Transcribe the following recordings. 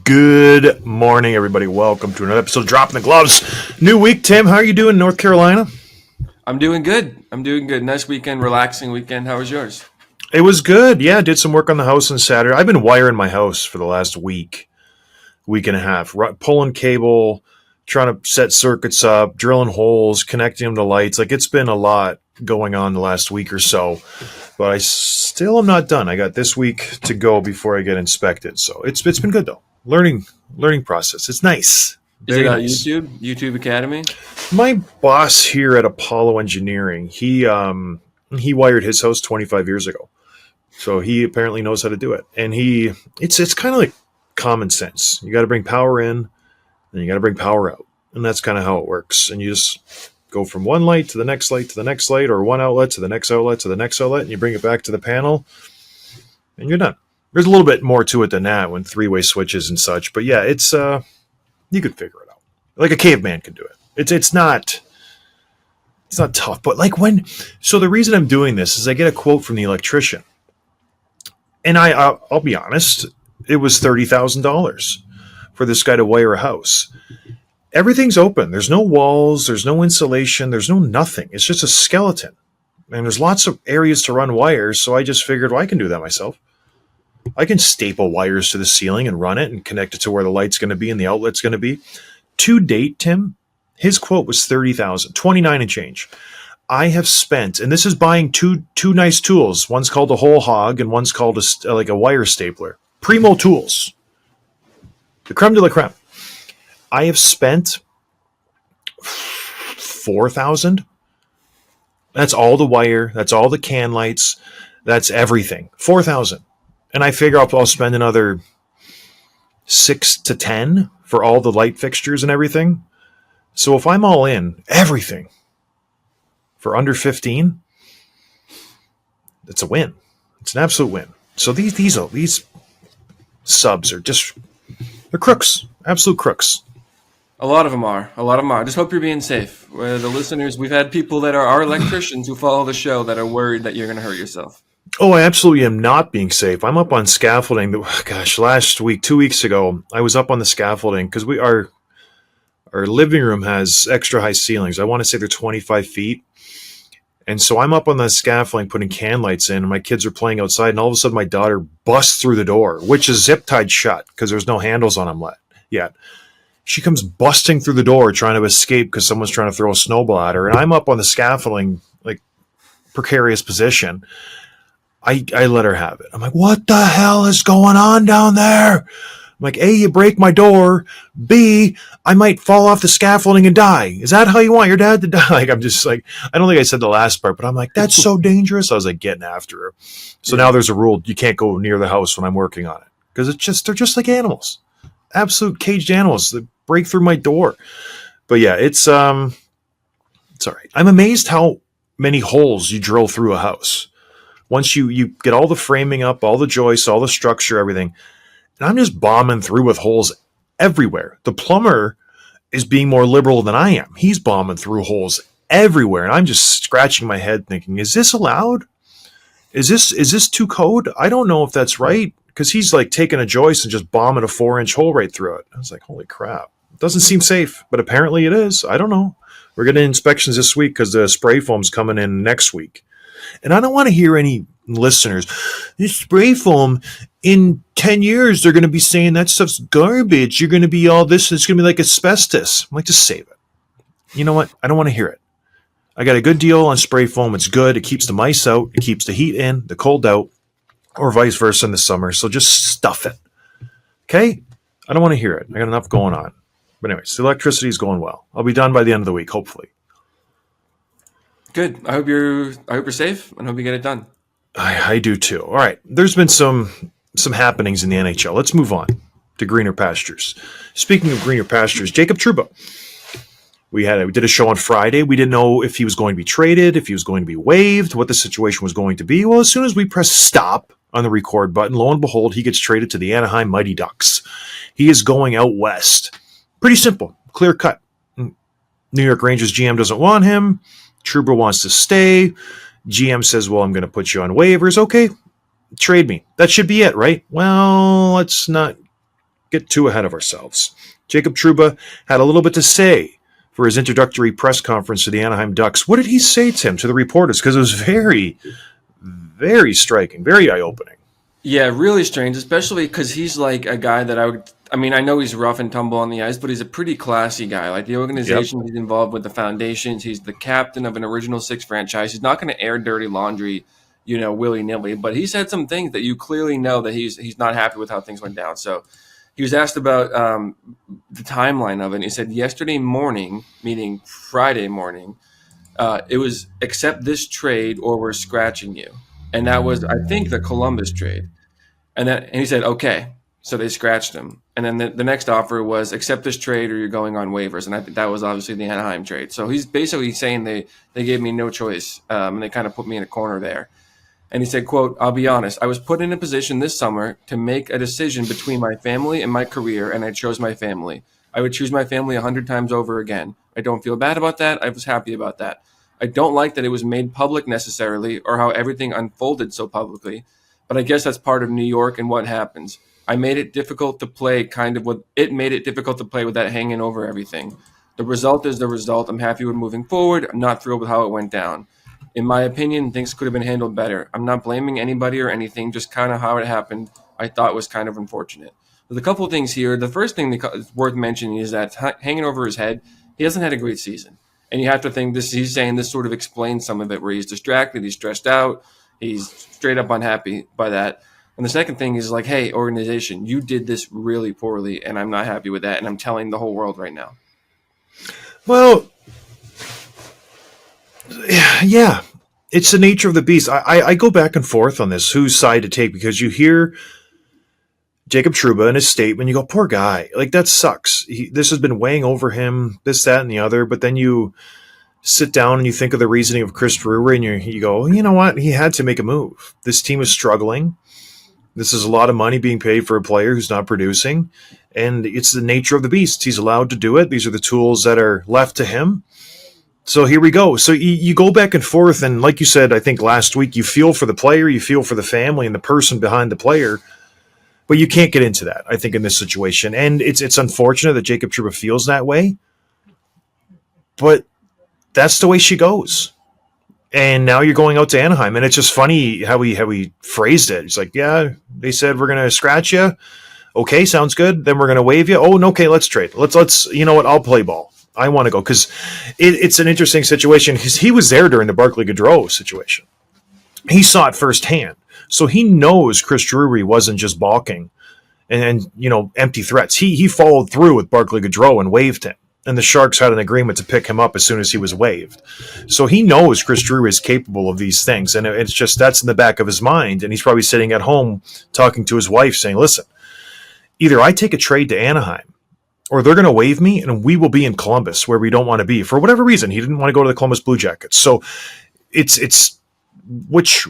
Good morning, everybody. Welcome to another episode of Dropping the Gloves. New week, Tim. How are you doing in North Carolina? I'm doing good. I'm doing good. Nice weekend, relaxing weekend. How was yours? It was good. Yeah, did some work on the house on Saturday. I've been wiring my house for the last week and a half, pulling cable, trying to set circuits up, drilling holes, connecting them to lights. Like it's been a lot going on the last week or so, but I still am not done. I got this week to go before I get inspected. So it's been good though. Learning process. It's nice. Is it Very nice. YouTube Academy? My boss here at Apollo Engineering, he wired his house 25 years ago. So he apparently knows how to do it. And it's kind of like common sense. You got to bring power in, and you got to bring power out. And that's kind of how it works. And you just go from one light to the next light to the next light, or one outlet to the next outlet to the next outlet, and you bring it back to the panel, and you're done. There's a little bit more to it than that when three-way switches and such. But yeah, it's you could figure it out. Like a caveman can do it. It's not tough, but so the reason I'm doing this is I get a quote from the electrician, and I'll be honest, it was $30,000 for this guy to wire a house. Everything's open. There's no walls. There's no insulation. There's no nothing. It's just a skeleton, and there's lots of areas to run wires. So I just figured, well, I can do that myself. I can staple wires to the ceiling and run it and connect it to where the light's going to be and the outlet's going to be. To date, Tim, his quote was 30,000, 29 and change. I have spent, and this is buying two nice tools. One's called a whole hog, and one's called like a wire stapler. Primo tools, the creme de la creme. I have spent 4,000. That's all the wire. That's all the can lights. That's everything. 4,000, and I figure I'll spend another 6 to 10 for all the light fixtures and everything. So if I'm all in everything for under 15, it's a win. It's an absolute win. So these subs are they're crooks, absolute crooks. A lot of them are. A lot of them are. Just hope you're being safe. The listeners, we've had people that are our electricians who follow the show that are worried that you're going to hurt yourself. Oh, I absolutely am not being safe. I'm up on scaffolding. Gosh, last week, 2 weeks ago, I was up on the scaffolding because our living room has extra high ceilings. I want to say they're 25 feet. And so I'm up on the scaffolding putting can lights in, and my kids are playing outside, and all of a sudden my daughter busts through the door, which is zip tied shut because there's no handles on them yet. She comes busting through the door trying to escape because someone's trying to throw a snowball at her, and I'm up on the scaffolding, like precarious position. I let her have it. I'm like, what the hell is going on down there? I'm like, A, you break my door. B, I might fall off the scaffolding and die. Is that how you want your dad to die? Like, I'm just like, I don't think I said the last part, but I'm like, that's so dangerous. I was like getting after her. So now there's a rule. You can't go near the house when I'm working on it because they're just like animals, absolute caged animals that break through my door. But yeah, it's all right. I'm amazed how many holes you drill through a house. Once you get all the framing up, all the joists, all the structure, everything, and I'm just bombing through with holes everywhere. The plumber is being more liberal than I am. He's bombing through holes everywhere, and I'm just scratching my head thinking, is this allowed? Is this too code? I don't know if that's right, because he's like taking a joist and just bombing a 4-inch hole right through it. I was like, holy crap. It doesn't seem safe, but apparently it is. I don't know. We're getting inspections this week because the spray foam's coming in next week. And I don't want to hear any listeners, this spray foam, in 10 years, they're going to be saying that stuff's garbage. You're going to be all this. It's going to be like asbestos. I'm like, just save it. You know what? I don't want to hear it. I got a good deal on spray foam. It's good. It keeps the mice out. It keeps the heat in, the cold out, or vice versa in the summer. So just stuff it. Okay? I don't want to hear it. I got enough going on. But anyways, the electricity is going well. I'll be done by the end of the week, hopefully. Good. I hope you're safe and hope you get it done. I do too. All right. There's been some happenings in the NHL. Let's move on to greener pastures. Speaking of greener pastures, Jacob Trouba. We did a show on Friday. We didn't know if he was going to be traded, if he was going to be waived, what the situation was going to be. Well, as soon as we press stop on the record button, lo and behold, he gets traded to the Anaheim Mighty Ducks. He is going out west. Pretty simple, clear cut. New York Rangers GM doesn't want him. Trouba wants to stay. GM says, well, I'm going to put you on waivers. Okay, trade me. That should be it, right? Well, let's not get too ahead of ourselves. Jacob Trouba had a little bit to say for his introductory press conference to the Anaheim Ducks. What did he say, Tim, to the reporters? Because it was very, very striking, very eye-opening. Yeah, really strange, especially because he's like a guy that I mean, I know he's rough and tumble on the ice, but he's a pretty classy guy. Like the Yep. organization he's involved with, the foundations, he's the captain of an Original Six franchise. He's not going to air dirty laundry, willy nilly. But he said some things that you clearly know that he's not happy with how things went down. So he was asked about the timeline of it. And he said yesterday morning, meaning Friday morning, it was accept this trade or we're scratching you, and that was I think the Columbus trade. And he said, okay. So they scratched him. And then the next offer was accept this trade or you're going on waivers. And I think that was obviously the Anaheim trade. So he's basically saying they gave me no choice. And they kind of put me in a corner there. And he said, quote, I'll be honest, I was put in a position this summer to make a decision between my family and my career, and I chose my family. I would choose my family 100 times over again. I don't feel bad about that. I was happy about that. I don't like that it was made public necessarily or how everything unfolded so publicly. But I guess that's part of New York and what happens. I made it difficult to play it made it difficult to play with that hanging over everything. The result is the result. I'm happy with moving forward. I'm not thrilled with how it went down. In my opinion, things could have been handled better. I'm not blaming anybody or anything, just kind of how it happened. I thought was kind of unfortunate. There's a couple of things here. The first thing that's worth mentioning is that hanging over his head, he hasn't had a great season. And you have to think he's saying this sort of explains some of it where he's distracted, he's stressed out, he's straight up unhappy by that. And the second thing is like, hey, organization, you did this really poorly, and I'm not happy with that, and I'm telling the whole world right now. Well, yeah, it's the nature of the beast. I go back and forth on this, whose side to take, because you hear Jacob Trouba in his statement, you go, poor guy. Like, that sucks. This has been weighing over him, this, that, and the other. But then you sit down and you think of the reasoning of Chris Brewer, and you go, you know what? He had to make a move. This team is struggling. This is a lot of money being paid for a player who's not producing. And it's the nature of the beast. He's allowed to do it. These are the tools that are left to him. So here we go. So you go back and forth, and like you said, I think last week, you feel for the player, you feel for the family and the person behind the player, but you can't get into that, I think, in this situation. And it's unfortunate that Jacob Trouba feels that way, but that's the way she goes. And now you're going out to Anaheim, and it's just funny how he phrased it. He's like, yeah, they said we're going to scratch you. Okay, sounds good. Then we're going to waive you. Oh, okay, let's trade. Let's you know what? I'll play ball. I want to go, because it's an interesting situation, because he was there during the Barclay Goodrow situation. He saw it firsthand. So he knows Chris Drury wasn't just balking and empty threats. He followed through with Barclay Goodrow and waived him. And the Sharks had an agreement to pick him up as soon as he was waived. So he knows Chris Drury is capable of these things. And it's just, that's in the back of his mind. And he's probably sitting at home talking to his wife saying, listen, either I take a trade to Anaheim, or they're going to waive me, and we will be in Columbus, where we don't want to be. For whatever reason, he didn't want to go to the Columbus Blue Jackets. So it's which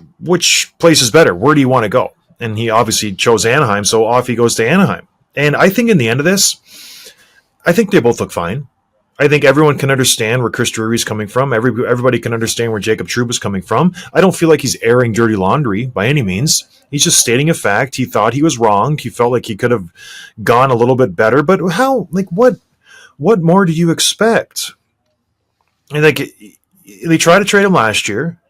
place is better? Where do you want to go? And he obviously chose Anaheim, so off he goes to Anaheim. And I think in the end of this, I think they both look fine. I think everyone can understand where Chris Drury's coming from. Everybody can understand where Jacob Trouba's coming from. I don't feel like he's airing dirty laundry by any means. He's just stating a fact. He thought he was wrong. He felt like he could have gone a little bit better. But how? Like, what more do you expect? And like, they tried to trade him last year.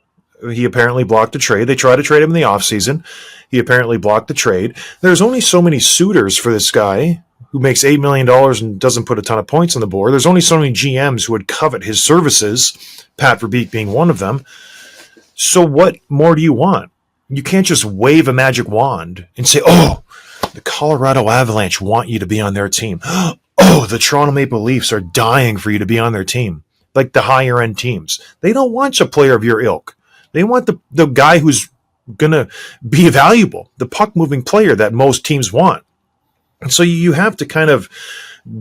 He apparently blocked the trade. They tried to trade him in the offseason. He apparently blocked the trade. There's only so many suitors for this guy who makes $8 million and doesn't put a ton of points on the board. There's only so many GMs who would covet his services, Pat Verbeek being one of them. So what more do you want? You can't just wave a magic wand and say, oh, the Colorado Avalanche want you to be on their team. Oh, the Toronto Maple Leafs are dying for you to be on their team. Like the higher end teams. They don't want a player of your ilk. They want the guy who's going to be valuable, the puck moving player that most teams want. And so you have to kind of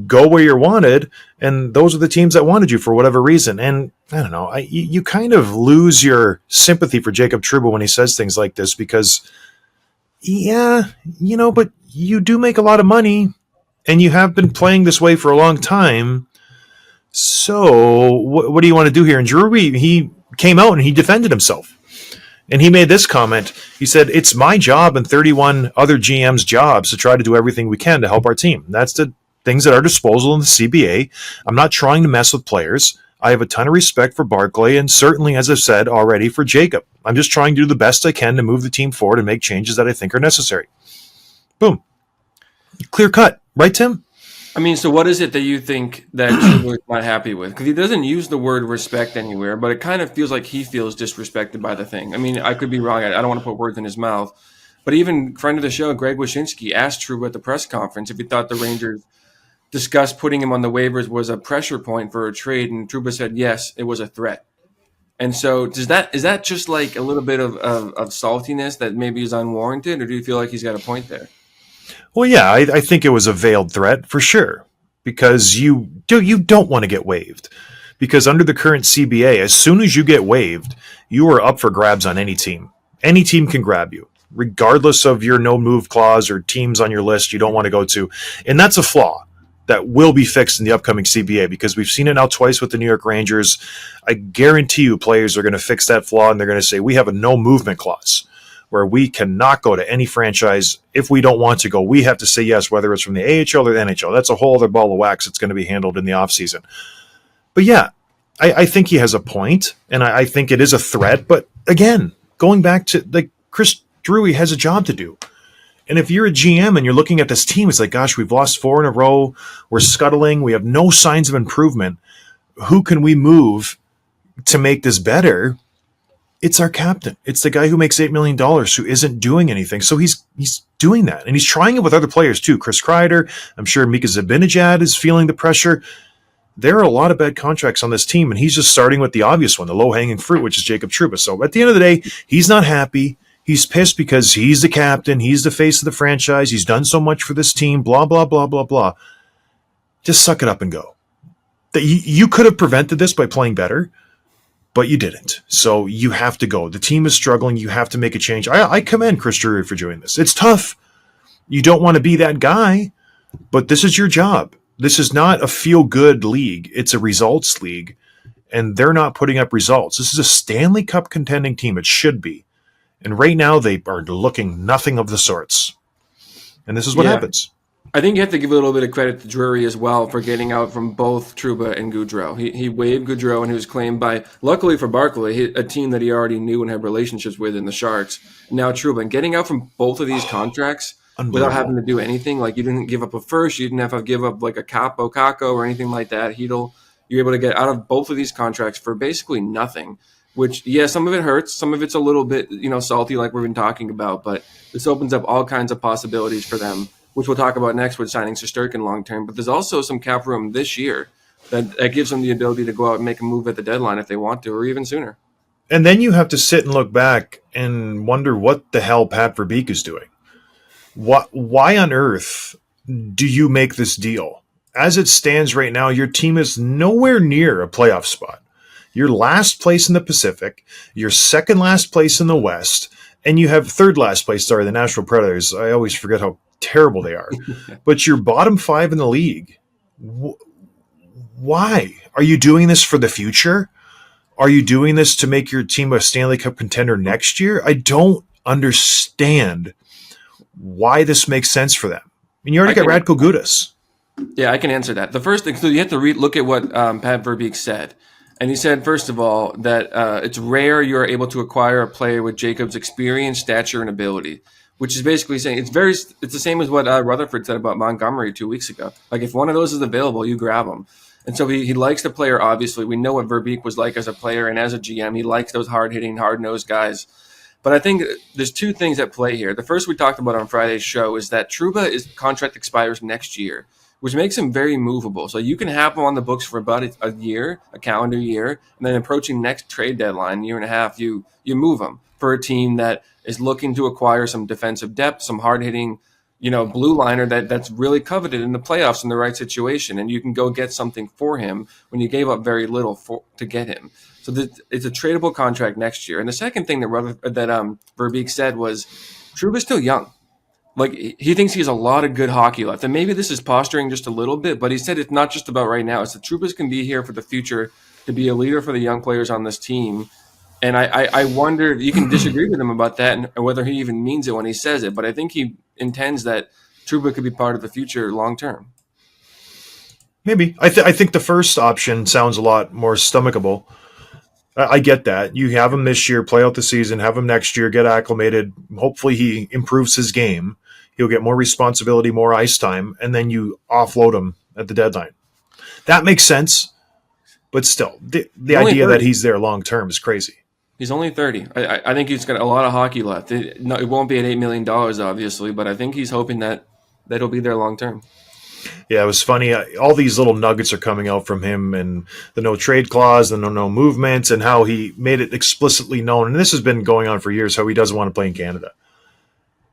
go where you're wanted, and those are the teams that wanted you for whatever reason. And I don't know, you kind of lose your sympathy for Jacob Trouba when he says things like this, because, yeah, but you do make a lot of money, and you have been playing this way for a long time. So what do you want to do here? And Drury, he came out and he defended himself. And he made this comment. He said, "It's my job and 31 other GMs' jobs to try to do everything we can to help our team. That's the things at our disposal in the CBA. I'm not trying to mess with players. I have a ton of respect for Barclay and certainly, as I've said already, for Jacob. I'm just trying to do the best I can to move the team forward and make changes that I think are necessary." Boom. Clear cut. Right, Tim? I mean, so what is it that you think that Trouba is not happy with? Because he doesn't use the word respect anywhere, but it kind of feels like he feels disrespected by the thing. I mean, I could be wrong. I don't want to put words in his mouth. But even friend of the show, Greg Wyshynski, asked Trouba at the press conference if he thought the Rangers discussed putting him on the waivers was a pressure point for a trade, and Trouba said yes, it was a threat. And so is that just like a little bit of saltiness that maybe is unwarranted, or do you feel like he's got a point there? Well, yeah, I think it was a veiled threat for sure, because you don't want to get waived. Because under the current CBA, as soon as you get waived, you are up for grabs on any team. Any team can grab you, regardless of your no move clause or teams on your list you don't want to go to. And that's a flaw that will be fixed in the upcoming CBA, because we've seen it now twice with the New York Rangers. I guarantee you players are going to fix that flaw, and they're going to say, we have a no movement clause where we cannot go to any franchise if we don't want to go. We have to say yes, whether it's from the AHL or the NHL. That's a whole other ball of wax that's going to be handled in the offseason. But yeah, I think he has a point, and I think it is a threat. But again, going back to, like, Chris Drury has a job to do. And if you're a GM and you're looking at this team, it's like, gosh, we've lost 4 in a row. We're scuttling. We have no signs of improvement. Who can we move to make this better? It's our captain. It's the guy who makes $8 million who isn't doing anything. So he's doing that. And he's trying it with other players too. Chris Kreider, I'm sure Mika Zibanejad is feeling the pressure. There are a lot of bad contracts on this team, and he's just starting with the obvious one, the low-hanging fruit, which is Jacob Trouba. So at the end of the day, he's not happy. He's pissed because he's the captain. He's the face of the franchise. He's done so much for this team, blah, blah, blah, blah, blah. Just suck it up and go. You could have prevented this by playing better, but you didn't. So you have to go. The team is struggling. You have to make a change. I commend Chris Drury for doing this. It's tough. You don't want to be that guy, but this is your job. This is not a feel-good league. It's a results league, and they're not putting up results. This is a Stanley Cup contending team. It should be. And right now they are looking nothing of the sorts. And this is what happens. I think you have to give a little bit of credit to Drury as well for getting out from both Trouba and Gaudreau. He waived Gaudreau, and he was claimed by, luckily for Barclay, a team that he already knew and had relationships with in the Sharks. Now Trouba. And getting out from both of these contracts without having to do anything, like you didn't give up a first, you didn't have to give up like a Kako or anything like that. You're able to get out of both of these contracts for basically nothing. Which, yeah, some of it hurts. Some of it's a little bit, salty, like we've been talking about. But this opens up all kinds of possibilities for them, which we'll talk about next with signing Shesterkin long term. But there's also some cap room this year that gives them the ability to go out and make a move at the deadline if they want to, or even sooner. And then you have to sit and look back and wonder what the hell Pat Verbeek is doing. Why on earth do you make this deal? As it stands right now, your team is nowhere near a playoff spot. You're last place in the Pacific, you're second last place in the West, and you have third last place, the Nashville Predators. I always forget how terrible they are. But you're bottom 5 in the league. Why? Are you doing this for the future? Are you doing this to make your team a Stanley Cup contender next year? I don't understand why this makes sense for them. I mean, you already got Radko Gudas. Yeah, I can answer that. The first thing, so you have to look at what Pat Verbeek said. And he said, first of all, that it's rare you are able to acquire a player with Jacob's experience, stature, and ability, which is basically saying it's the same as what Rutherford said about Montgomery 2 weeks ago. Like, if one of those is available, you grab him. And so he likes the player, obviously. We know what Verbeek was like as a player and as a GM. He likes those hard-hitting, hard-nosed guys. But I think there's two things at play here. The first we talked about on Friday's show is that Trouba's contract expires next year, which makes him very movable. So you can have him on the books for about a year, a calendar year, and then approaching next trade deadline, year and a half, you move him for a team that is looking to acquire some defensive depth, some hard-hitting, blue liner that's really coveted in the playoffs in the right situation, and you can go get something for him when you gave up very little to get him. So it's a tradable contract next year. And the second thing that Verbeek said was, Trouba's still young. Like, he thinks he has a lot of good hockey left. And maybe this is posturing just a little bit, but he said it's not just about right now. It's that Trouba's can be here for the future to be a leader for the young players on this team And I wonder, you can disagree with him about that and whether he even means it when he says it, but I think he intends that Trouba could be part of the future long term. Maybe. I think the first option sounds a lot more stomachable. I get that. You have him this year, play out the season, have him next year, get acclimated. Hopefully, he improves his game. He'll get more responsibility, more ice time, and then you offload him at the deadline. That makes sense, but still, the He's only idea that 30. he's there long term is crazy. He's only 30. I think he's got a lot of hockey left. No, it won't be at $8 million, obviously, but I think he's hoping that he'll be there long term. Yeah, it was funny. All these little nuggets are coming out from him, and the no trade clause, the no movements, and how he made it explicitly known. And this has been going on for years. How he doesn't want to play in Canada.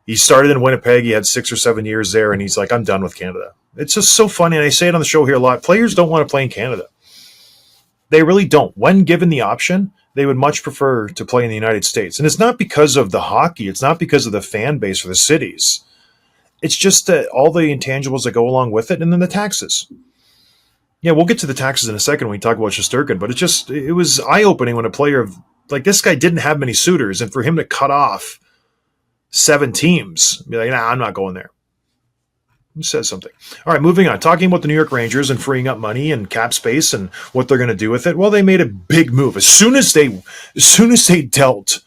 He started in Winnipeg. He had 6 or 7 years there, and he's like, "I'm done with Canada." It's just so funny, and I say it on the show here a lot. Players don't want to play in Canada. They really don't. When given the option, they would much prefer to play in the United States. And it's not because of the hockey. It's not because of the fan base or the cities. It's just that all the intangibles that go along with it, and then the taxes. Yeah, we'll get to the taxes in a second when we talk about Shesterkin, but it was eye opening when a player of like this guy didn't have many suitors, and for him to cut off 7 teams, be like, nah, I'm not going there. It says something. All right, moving on. Talking about the New York Rangers and freeing up money and cap space and what they're going to do with it. Well, they made a big move as soon as they dealt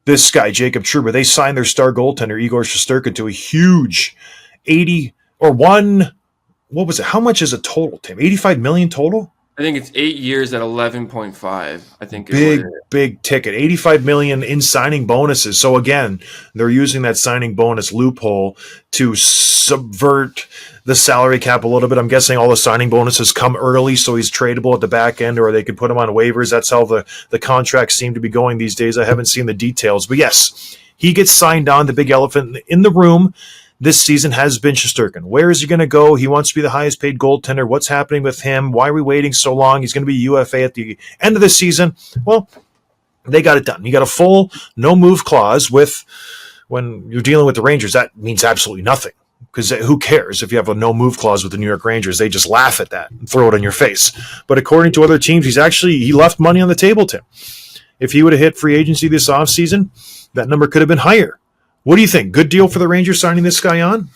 this guy, Jacob Trouba, they signed their star goaltender, Igor Shesterkin, to a huge 80 or one. What was it? How much is a total, Tim? 85 million total? I think it's 8 years at 11.5. I think Big ticket. 85 million in signing bonuses. So again, they're using that signing bonus loophole to subvert the salary cap a little bit. I'm guessing all the signing bonuses come early, so he's tradable at the back end, or they could put him on waivers. That's how the contracts seem to be going these days. I haven't seen the details, but yes, he gets signed on. The big elephant in the room this season has been Shesterkin. Where is he going to go? He wants to be the highest paid goaltender. What's happening with him? Why are we waiting so long? He's going to be UFA at the end of the season. Well, they got it done. You got a full no move clause with when you're dealing with the Rangers. That means absolutely nothing because who cares if you have a no move clause with the New York Rangers? They just laugh at that and throw it in your face. But according to other teams, he left money on the table, Tim. If he would have hit free agency this offseason, that number could have been higher. What do you think? Good deal for the Rangers signing this guy on?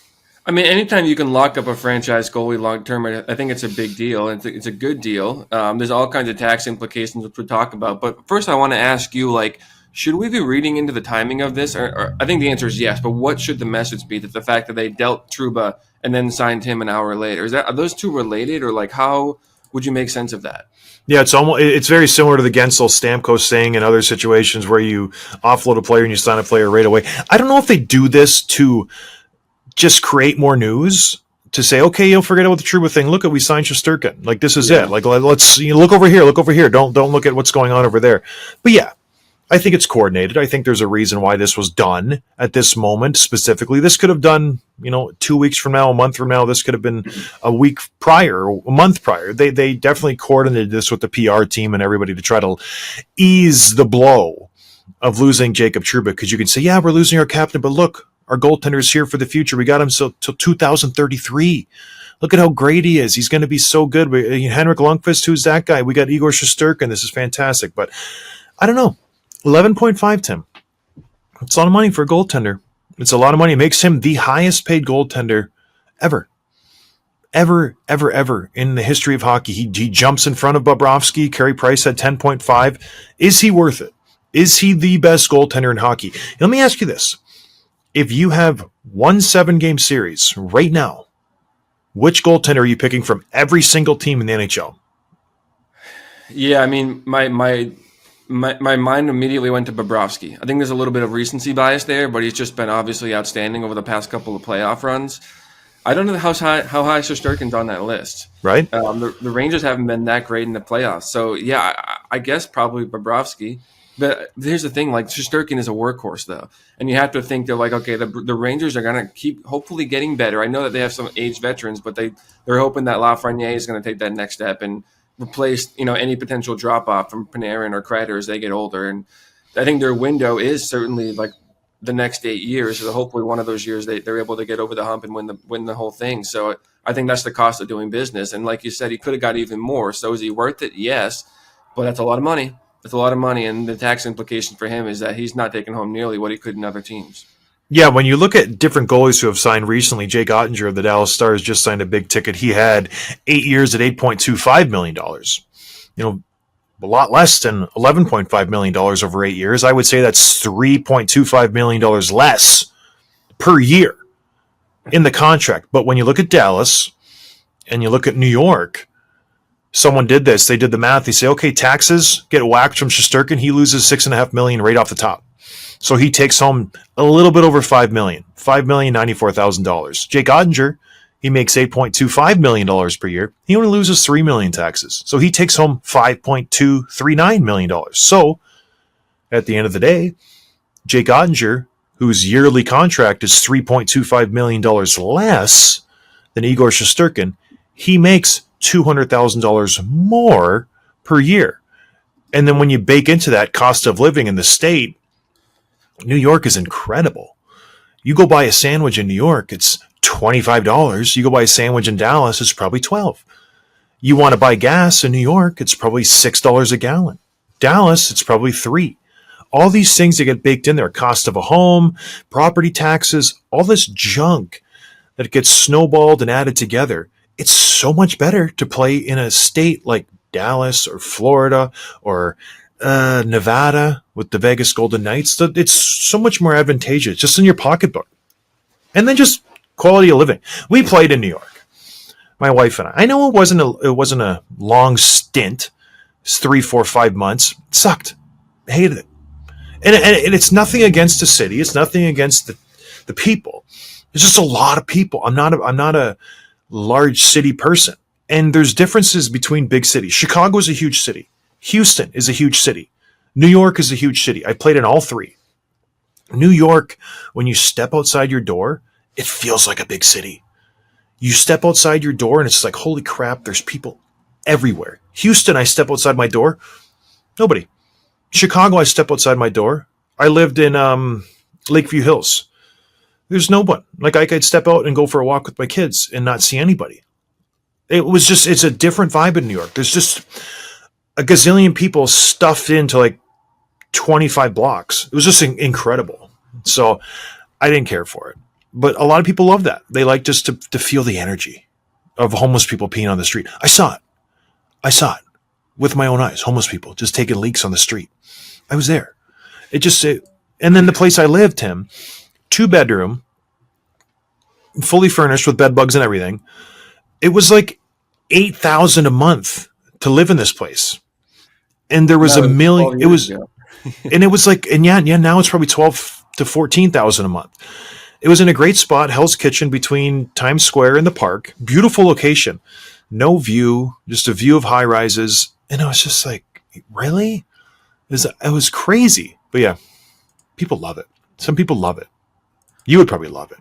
I mean, anytime you can lock up a franchise goalie long term, I think it's a big deal. It's a good deal. There's all kinds of tax implications which we'll talk about. But first, I want to ask you, should we be reading into the timing of this? Or I think the answer is yes. But what should the message be? That the fact that they dealt Trouba and then signed him an hour later, are those two related, or how would you make sense of that? Yeah, it's very similar to the Gensel Stamkos thing and other situations where you offload a player and you sign a player right away. I don't know if they do this to just create more news, to say, okay, you'll forget about the Trouba thing. Look, we signed Shesterkin. Like, this is it. Like, let's look over here. Look over here. Don't look at what's going on over there. But yeah, I think it's coordinated. I think there's a reason why this was done at this moment specifically. This could have done, 2 weeks from now, a month from now. This could have been a week prior, a month prior. They definitely coordinated this with the PR team and everybody to try to ease the blow of losing Jacob Trouba, because you can say, yeah, we're losing our captain, but look, our goaltender is here for the future. We got him till 2033. Look at how great he is. He's going to be so good. Henrik Lundqvist, who's that guy? We got Igor Shesterkin. This is fantastic. But I don't know. 11.5, Tim. It's a lot of money for a goaltender. It's a lot of money. It makes him the highest paid goaltender ever. Ever in the history of hockey. He jumps in front of Bobrovsky. Carey Price had 10.5. Is he worth it? Is he the best goaltender in hockey? Let me ask you this. If you have one 7-game series right now, which goaltender are you picking from every single team in the NHL? Yeah, I mean, my mind immediately went to Bobrovsky. I think there's a little bit of recency bias there, but he's just been obviously outstanding over the past couple of playoff runs. I don't know how high Shesterkin's on that list. Right. The Rangers haven't been that great in the playoffs. So, yeah, I guess probably Bobrovsky. But here's the thing, Shesterkin is a workhorse, though. And you have to think that, okay, the Rangers are going to keep hopefully getting better. I know that they have some aged veterans, but they're hoping that Lafreniere is going to take that next step and replace, any potential drop-off from Panarin or Kreider as they get older. And I think their window is certainly, the next 8 years. So hopefully one of those years they're able to get over the hump and win the whole thing. So I think that's the cost of doing business. And like you said, he could have got even more. So is he worth it? Yes. But that's a lot of money. It's a lot of money, and the tax implication for him is that he's not taking home nearly what he could in other teams. Yeah, when you look at different goalies who have signed recently, Jake Ottinger of the Dallas Stars just signed a big ticket. He had 8 years at $8.25 million. You know, a lot less than $11.5 million over 8 years. I would say that's $3.25 million less per year in the contract. But when you look at Dallas and you look at New York, someone did this. They did the math. They say, okay, taxes get whacked from Shesterkin. He loses $6.5 million right off the top. So he takes home a little bit over $5 million, $5,094,000. Jake Ottinger, he makes $8.25 million per year. He only loses $3 million taxes. So he takes home $5.239 million. So at the end of the day, Jake Ottinger, whose yearly contract is $3.25 million less than Igor Shesterkin, he makes $200,000 more per year. And then when you bake into that cost of living in the state, New York is incredible. You go buy a sandwich in New York, it's $25. You go buy a sandwich in Dallas, it's probably $12. You want to buy gas in New York, it's probably $6 a gallon. Dallas, it's probably $3. All these things that get baked in there, cost of a home, property taxes, all this junk that gets snowballed and added together. It's so much better to play in a state like Dallas or Florida or Nevada with the Vegas Golden Knights. It's so much more advantageous just in your pocketbook. And then just quality of living. We played in New York, my wife and I. I know it wasn't a long stint. It's 3, 4, 5 months. It sucked. Hated it. And it's nothing against the city. It's nothing against the people. There's just a lot of people. I'm not a large city person. And there's differences between big cities. Chicago is a huge city. Houston is a huge city. New York is a huge city. I played in all three. New York, when you step outside your door, it feels like a big city. You step outside your door and it's like, holy crap, there's people everywhere. Houston, I step outside my door, nobody. Chicago, I step outside my door. I lived in Lakeview Hills. There's no one. Like I could step out and go for a walk with my kids and not see anybody. It's a different vibe in New York. There's just a gazillion people stuffed into like 25 blocks. It was just incredible. So I didn't care for it. But a lot of people love that. They like just to feel the energy of homeless people peeing on the street. I saw it with my own eyes. Homeless people just taking leaks on the street. I was there. And then the place I lived, Tim, 2-bedroom, fully furnished with bed bugs and everything. It was like $8,000 a month to live in this place. And there was a million. It was, and it was like, and yeah, now it's probably 12 to 14,000 a month. It was in a great spot, Hell's Kitchen, between Times Square and the park. Beautiful location, no view, just a view of high rises. And I was just like, really? It was crazy. But yeah, people love it. Some people love it. You would probably love it.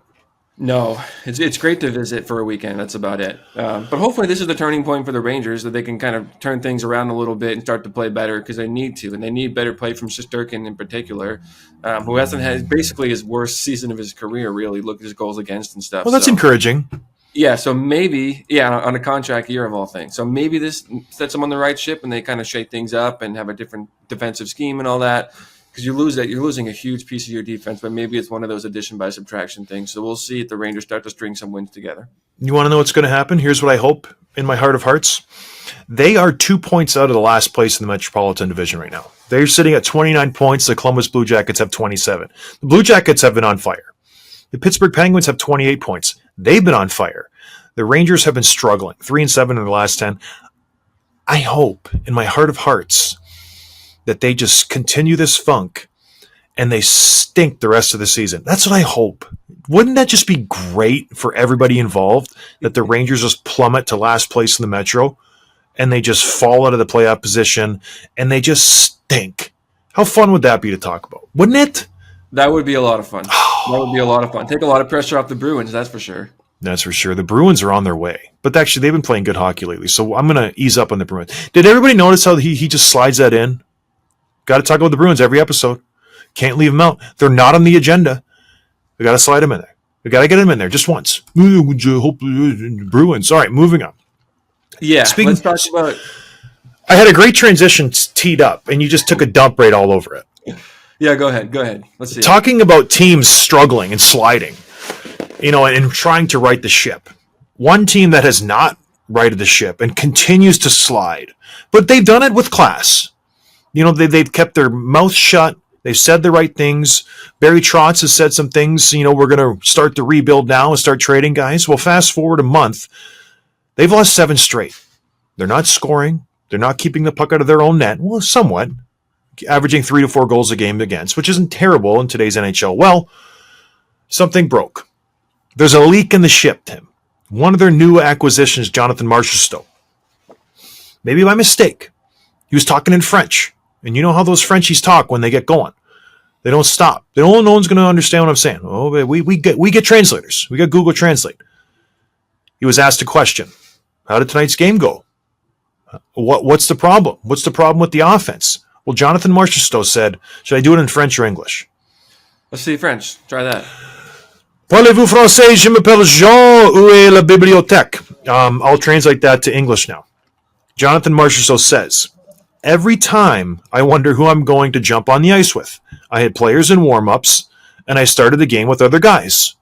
No, it's great to visit for a weekend. That's about it. But hopefully this is the turning point for the Rangers, that they can kind of turn things around a little bit and start to play better, because they need to. And they need better play from Shesterkin in particular, who hasn't had basically his worst season of his career, really. Look at his goals against and stuff. Well, that's encouraging. Yeah, so maybe, on a contract year of all things. So maybe this sets them on the right ship and they kind of shake things up and have a different defensive scheme and all that. Because you lose that, you're losing a huge piece of your defense, but maybe it's one of those addition by subtraction things. So we'll see if the Rangers start to string some wins together. You want to know what's going to happen? Here's what I hope in my heart of hearts. They are 2 points out of the last place in the Metropolitan Division right now. They're sitting at 29 points. The Columbus Blue Jackets have 27. The Blue Jackets have been on fire. The Pittsburgh Penguins have 28 points. They've been on fire. The Rangers have been struggling, 3-7 in the last 10. I hope in my heart of hearts that they just continue this funk and they stink the rest of the season. That's what I hope. Wouldn't that just be great for everybody involved, that the Rangers just plummet to last place in the Metro and they just fall out of the playoff position and they just stink? How fun would that be to talk about? Wouldn't it? That would be a lot of fun. That would be a lot of fun. Take a lot of pressure off the Bruins, that's for sure. That's for sure. The Bruins are on their way. But actually, they've been playing good hockey lately, so I'm going to ease up on the Bruins. Did everybody notice how he just slides that in? Got to talk about the Bruins every episode. Can't leave them out. They're not on the agenda. We got to slide them in there. We got to get them in there just once. Bruins. All right, moving on. Yeah, let's talk about... I had a great transition teed up, and you just took a dump right all over it. Yeah, go ahead. Go ahead. Let's see it. Talking about teams struggling and sliding, and trying to right the ship. One team that has not righted the ship and continues to slide, but they've done it with class. They've kept their mouth shut. They've said the right things. Barry Trotz has said some things. We're going to start the rebuild now and start trading guys. Well, fast forward a month, they've lost 7 straight. They're not scoring. They're not keeping the puck out of their own net. Well, somewhat. Averaging 3 to 4 goals a game against, which isn't terrible in today's NHL. Well, something broke. There's a leak in the ship, Tim. One of their new acquisitions, Jonathan Marchessault. Maybe by mistake. He was talking in French. And you know how those Frenchies talk when they get going. They don't stop. No one's going to understand what I'm saying. Oh, we get translators. We got Google Translate. He was asked a question. How did tonight's game go? What's the problem? What's the problem with the offense? Well, Jonathan Marchessault said, should I do it in French or English? Let's see French. Try that. Parlez-vous français? Je m'appelle Jean. Où est la bibliothèque? I'll translate that to English now. Jonathan Marchessault says, every time I wonder who I'm going to jump on the ice with. I had players in warm-ups, and I started the game with other guys.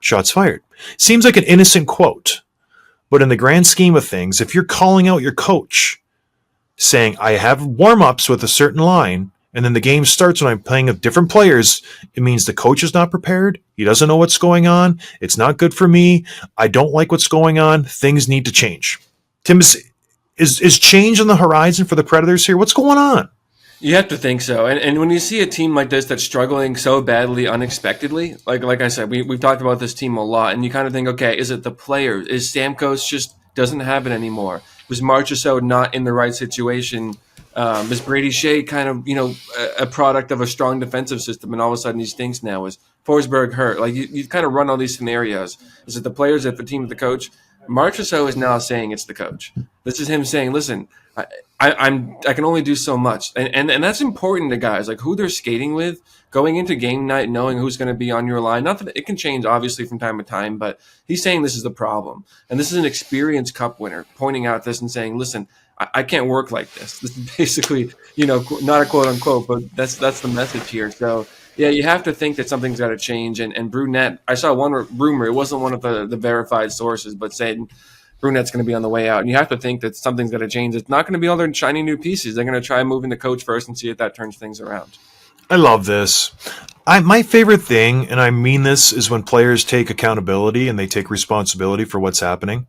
Shots fired. Seems like an innocent quote. But in the grand scheme of things, if you're calling out your coach, saying, I have warm-ups with a certain line, and then the game starts when I'm playing with different players, it means the coach is not prepared. He doesn't know what's going on. It's not good for me. I don't like what's going on. Things need to change. Tim, is change on the horizon for the Predators here? What's going on? You have to think so. And when you see a team like this that's struggling so badly unexpectedly, like I said, we've talked about this team a lot, and you kind of think, okay, is it the players? Is Stamkos just doesn't have it anymore? Was Marchessault not in the right situation? Is Brady Shea kind of, a product of a strong defensive system, and all of a sudden he stinks now? Is Forsberg hurt? Like, you kind of run all these scenarios. Is it the players, is it the team, the coach? Marchessault is now saying it's the coach. This is him saying, listen, I can only do so much. And that's important to guys, like who they're skating with, going into game night, knowing who's going to be on your line. Not that it can change, obviously, from time to time, but he's saying this is the problem. And this is an experienced cup winner pointing out this and saying, listen, I can't work like this. This is basically, not a quote unquote, but that's the message here. So, yeah, you have to think that something's got to change. And Brunette, I saw one rumor, it wasn't one of the verified sources, but saying Brunette's going to be on the way out. And you have to think that something's got to change. It's not going to be all their shiny new pieces. They're going to try moving the coach first and see if that turns things around. I love this. My favorite thing, and I mean this, is when players take accountability and they take responsibility for what's happening.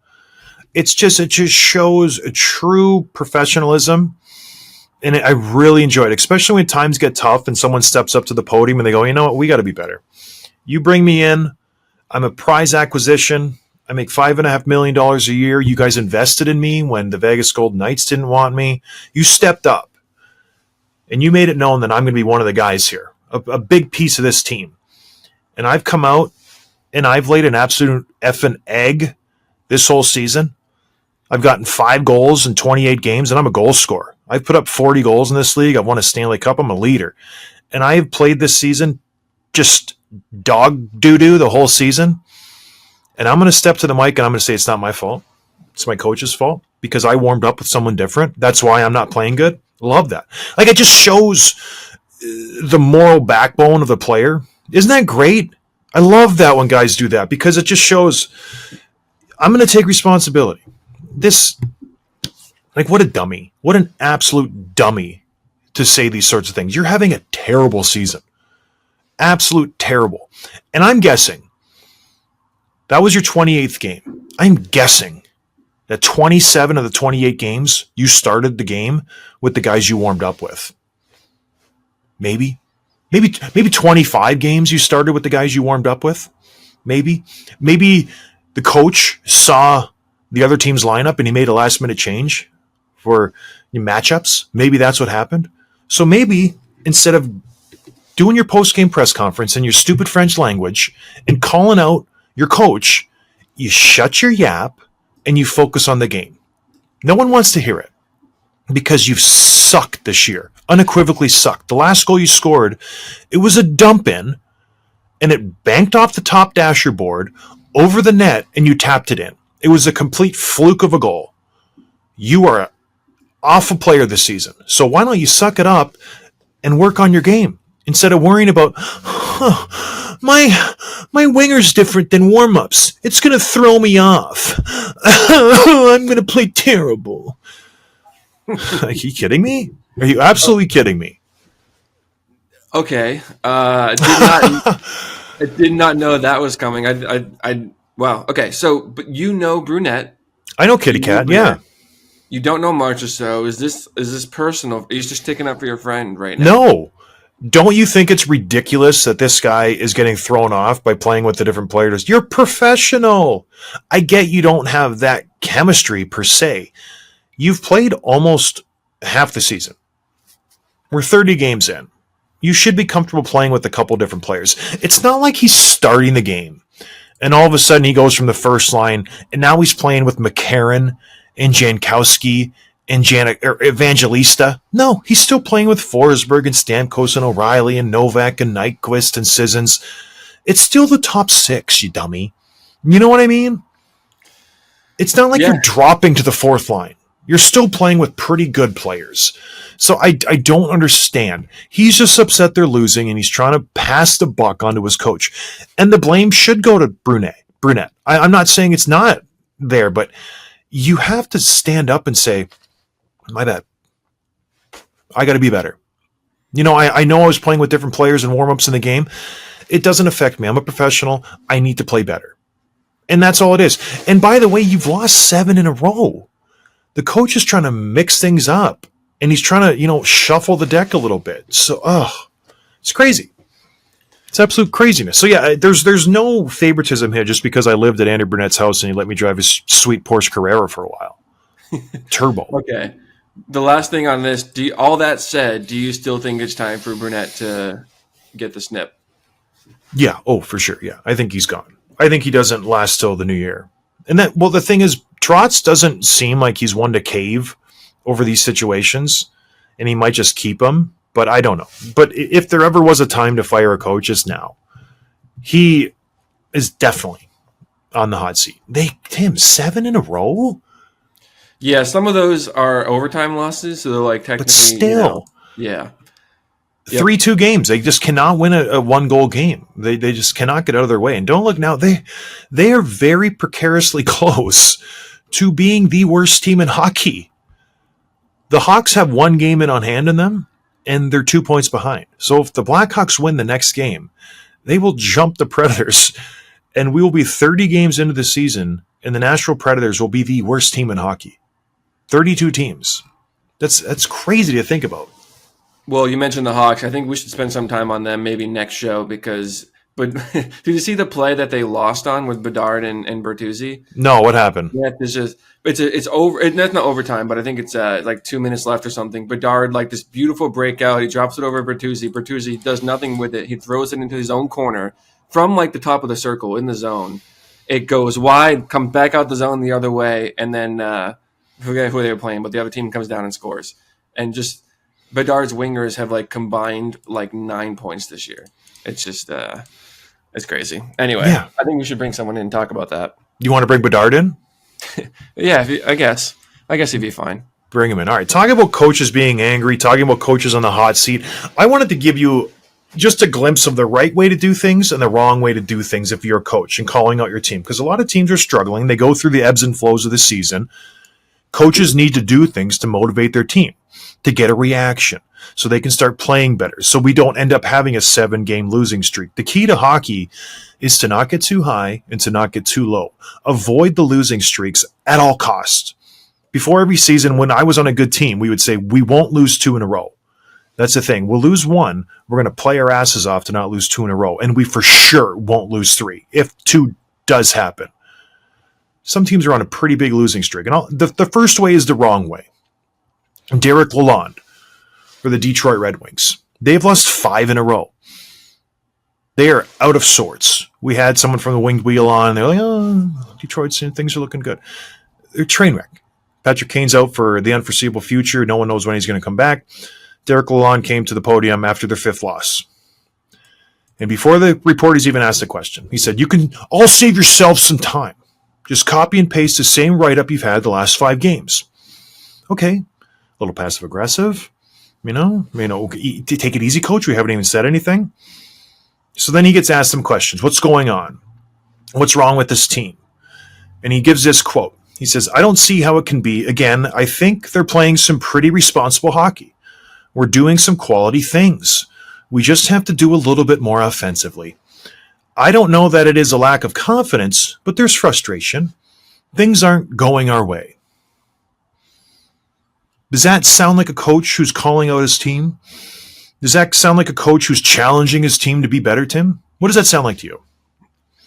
It just shows a true professionalism, and I really enjoy it, especially when times get tough and someone steps up to the podium and they go, you know what, we got to be better. You bring me in, I'm a prize acquisition, I make $5.5 million a year. You guys invested in me when the Vegas Golden Knights didn't want me. You stepped up, and you made it known that I'm going to be one of the guys here, a big piece of this team. And I've come out, and I've laid an absolute effing egg this whole season. I've gotten 5 goals in 28 games, and I'm a goal scorer. I've put up 40 goals in this league. I've won a Stanley Cup. I'm a leader. And I have played this season just dog doo-doo the whole season. And I'm going to step to the mic, and I'm going to say it's not my fault. It's my coach's fault because I warmed up with someone different. That's why I'm not playing good. Love that. Like, it just shows the moral backbone of the player. Isn't that great? I love that when guys do that because it just shows I'm going to take responsibility. What a dummy. What an absolute dummy to say these sorts of things. You're having a terrible season. Absolute terrible. And I'm guessing that was your 28th game. I'm guessing that 27 of the 28 games, you started the game with the guys you warmed up with. Maybe 25 games you started with the guys you warmed up with. Maybe the coach saw the other team's lineup and he made a last-minute change for matchups. Maybe that's what happened. So maybe instead of doing your post-game press conference in your stupid French language and calling out your coach, you shut your yap and you focus on the game. No one wants to hear it because you've sucked this year, unequivocally sucked. The last goal you scored, it was a dump in and it banked off the top dasher board over the net and you tapped it in. It was a complete fluke of a goal. You are awful player this season. So why don't you suck it up and work on your game instead of worrying about, my winger's different than warm-ups. It's going to throw me off. I'm going to play terrible. Are you kidding me? Are you absolutely kidding me? Okay. I did not know that was coming. Wow. Okay. So, but Brunette. I know Kitty Cat, yeah. You don't know Marchessault. Is this personal? Are you just sticking up for your friend right now? No. Don't you think it's ridiculous that this guy is getting thrown off by playing with the different players? You're professional. I get you don't have that chemistry per se. You've played almost half the season. We're 30 games in. You should be comfortable playing with a couple different players. It's not like he's starting the game and all of a sudden he goes from the first line and now he's playing with McCarron and Jankowski and Evangelista. No, he's still playing with Forsberg and Stamkos and O'Reilly and Novak and Nyquist and Sissons. It's still the top six, you dummy. You know what I mean? It's not like you're dropping to the fourth line. You're still playing with pretty good players. So I don't understand. He's just upset they're losing and he's trying to pass the buck onto his coach. And the blame should go to Brunette. I'm not saying it's not there, but you have to stand up and say, my bad. I got to be better. You know, I know I was playing with different players and warm-ups in the game. It doesn't affect me. I'm a professional. I need to play better. And that's all it is. And by the way, you've lost 7 in a row. The coach is trying to mix things up. And he's trying to, shuffle the deck a little bit. So, it's crazy. It's absolute craziness. So, yeah, there's no favoritism here just because I lived at Andy Burnett's house and he let me drive his sweet Porsche Carrera for a while. Turbo. Okay. The last thing on this, all that said, do you still think it's time for Brunette to get the snip? Yeah. Oh, for sure. Yeah. I think he's gone. I think he doesn't last till the new year. And the thing is, Trotz doesn't seem like he's one to cave over these situations, and he might just keep him, but I don't know. But if there ever was a time to fire a coach, it's now. He is definitely on the hot seat. Tim, 7 in a row? Yeah, some of those are overtime losses, so they're like technically. But still, yeah. 3-2 games. They just cannot win a one-goal game. They just cannot get out of their way. And don't look now. They are very precariously close to being the worst team in hockey. The Hawks have 1 game in on hand in them, and they're 2 points behind. So if the Blackhawks win the next game, they will jump the Predators, and we will be 30 games into the season, and the Nashville Predators will be the worst team in hockey. 32 teams. That's crazy to think about. Well, you mentioned the Hawks. I think we should spend some time on them maybe next show but did you see the play that they lost on with Bedard and Bertuzzi? No, what happened? Yeah, it's over. That's not overtime, but I think it's like 2 minutes left or something. Bedard, like this beautiful breakout, he drops it over Bertuzzi. Bertuzzi does nothing with it. He throws it into his own corner from like the top of the circle in the zone. It goes wide, comes back out the zone the other way, and then I forget who they were playing, but the other team comes down and scores. And just Bedard's wingers have like combined like 9 points this year. It's just it's crazy. Anyway, yeah. I think we should bring someone in and talk about that. You want to bring Bedard in? Yeah, I guess he'd be fine. Bring him in. All right. Talking about coaches being angry, talking about coaches on the hot seat, I wanted to give you just a glimpse of the right way to do things and the wrong way to do things if you're a coach and calling out your team. Because a lot of teams are struggling. They go through the ebbs and flows of the season. Coaches need to do things to motivate their team, to get a reaction, so they can start playing better, so we don't end up having a 7-game losing streak. The key to hockey is to not get too high and to not get too low. Avoid the losing streaks at all costs. Before every season, when I was on a good team, we would say, we won't lose 2 in a row. That's the thing. We'll lose 1. We're going to play our asses off to not lose 2 in a row. And we for sure won't lose 3 if 2 does happen. Some teams are on a pretty big losing streak. And the first way is the wrong way. Derek Lalonde for the Detroit Red Wings. They've lost 5 in a row. They are out of sorts. We had someone from the Winged Wheel on, and they're like, oh, Detroit's things are looking good. They're train wreck. Patrick Kane's out for the unforeseeable future. No one knows when he's going to come back. Derek Lalonde came to the podium after their 5th loss. And before the reporters even asked the question, he said, you can all save yourselves some time. Just copy and paste the same write-up you've had the last 5 games. Okay. A little passive aggressive. Take it easy, coach. We haven't even said anything. So then he gets asked some questions. What's going on? What's wrong with this team? And he gives this quote. He says, I don't see how it can be. Again, I think they're playing some pretty responsible hockey. We're doing some quality things. We just have to do a little bit more offensively. I don't know that it is a lack of confidence, but there's frustration. Things aren't going our way. Does that sound like a coach who's calling out his team? Does that sound like a coach who's challenging his team to be better, Tim? What does that sound like to you?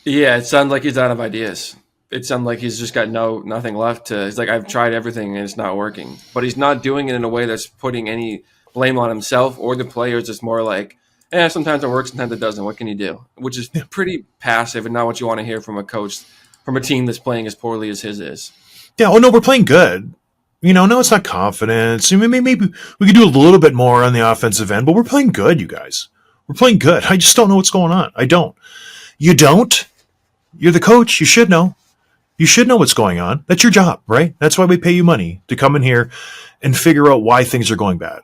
Yeah, it sounds like he's out of ideas. It sounds like he's just got nothing left to. He's like, I've tried everything and it's not working. But he's not doing it in a way that's putting any blame on himself or the players. It's more like, sometimes it works, sometimes it doesn't. What can you do? Which is pretty passive and not what you want to hear from a coach, from a team that's playing as poorly as his is. Yeah, oh no, we're playing good. No, it's not confidence. Maybe we could do a little bit more on the offensive end, but we're playing good, you guys. We're playing good. I just don't know what's going on. I don't. You don't? You're the coach. You should know. You should know what's going on. That's your job, right? That's why we pay you money, to come in here and figure out why things are going bad.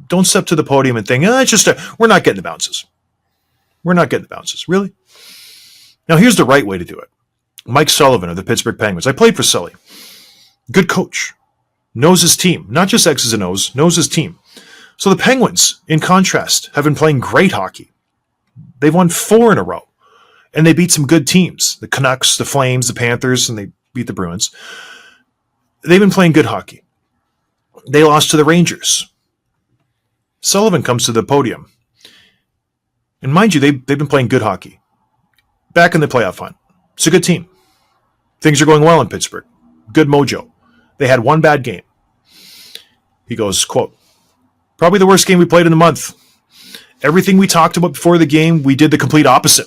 Don't step to the podium and think, we're not getting the bounces. We're not getting the bounces. Really? Now, here's the right way to do it. Mike Sullivan of the Pittsburgh Penguins. I played for Sully. Good coach. Knows his team. Not just X's and O's. Knows his team. So the Penguins, in contrast, have been playing great hockey. They've won 4 in a row. And they beat some good teams. The Canucks, the Flames, the Panthers, and they beat the Bruins. They've been playing good hockey. They lost to the Rangers. Sullivan comes to the podium. And mind you, they've been playing good hockey. Back in the playoff hunt. It's a good team. Things are going well in Pittsburgh. Good mojo. They had one bad game. He goes, quote, probably the worst game we played in a month. Everything we talked about before the game, we did the complete opposite.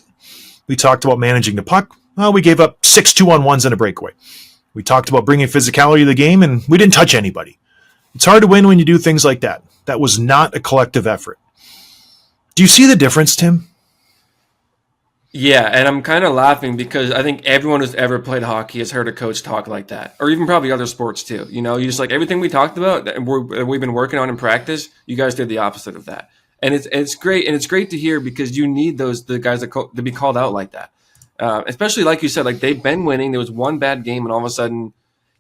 We talked about managing the puck. Well, we gave up 6 2-on-1s and a breakaway. We talked about bringing physicality to the game, and we didn't touch anybody. It's hard to win when you do things like that. That was not a collective effort. Do you see the difference, Tim? Yeah, and I'm kind of laughing because I think everyone who's ever played hockey has heard a coach talk like that, or even probably other sports too. You just like everything we talked about that we've been working on in practice, you guys did the opposite of that. And it's great, and it's great to hear because you need the guys to be called out like that, especially like you said, like they've been winning. There was one bad game, and all of a sudden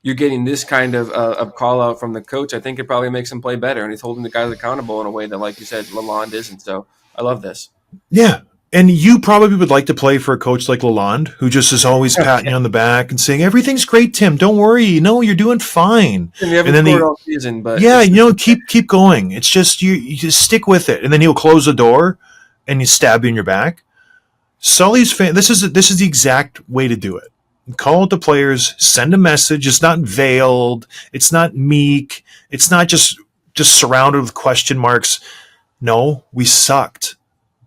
you're getting this kind of call out from the coach. I think it probably makes him play better, and he's holding the guys accountable in a way that, like you said, Lalonde isn't. So I love this. Yeah. And you probably would like to play for a coach like Lalonde, who just is always patting you on the back and saying, everything's great, Tim. Don't worry. No, you're doing fine. And you haven't scored all season, but yeah, keep going. It's just you just stick with it. And then he'll close the door and you stab you in your back. Sully's fan. This is the exact way to do it. Call out the players, send a message. It's not veiled. It's not meek. It's not just surrounded with question marks. No, we sucked.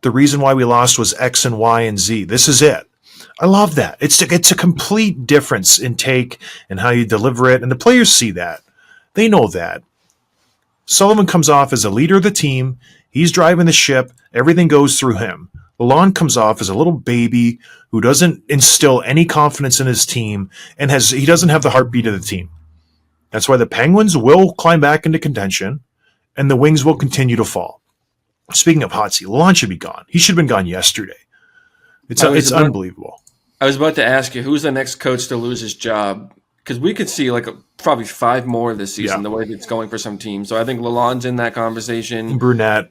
The reason why we lost was X and Y and Z. This is it. I love that. It's a complete difference in take and how you deliver it. And the players see that. They know that. Sullivan comes off as a leader of the team. He's driving the ship. Everything goes through him. Lalonde comes off as a little baby who doesn't instill any confidence in his team and he doesn't have the heartbeat of the team. That's why the Penguins will climb back into contention and the Wings will continue to fall. Speaking of hot seat, Lalonde should be gone. He should have been gone yesterday. It's unbelievable. I was about to ask you, who's the next coach to lose his job? Because we could see probably 5 more this season, the way it's going for some teams. So I think Lalonde's in that conversation. Brunette,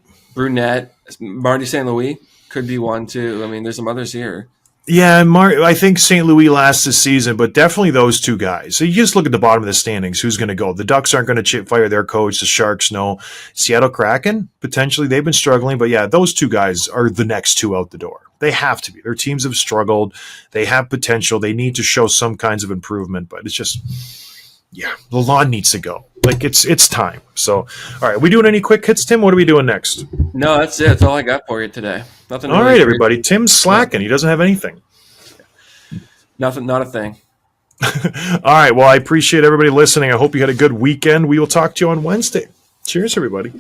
Marty St. Louis could be one too. I mean, there's some others here. Yeah, I think St. Louis lasts this season, but definitely those 2 guys. So you just look at the bottom of the standings. Who's going to go? The Ducks aren't going to fire their coach. The Sharks, no. Seattle Kraken, potentially. They've been struggling. But yeah, those 2 guys are the next 2 out the door. They have to be. Their teams have struggled. They have potential. They need to show some kinds of improvement. But it's just, Lalonde needs to go. It's time. So, all right. Are we doing any quick hits, Tim? What are we doing next? No, that's it. That's all I got for you today. Nothing. All right, everybody. Tim's slacking. He doesn't have anything. Nothing. Not a thing. All right. Well, I appreciate everybody listening. I hope you had a good weekend. We will talk to you on Wednesday. Cheers, everybody.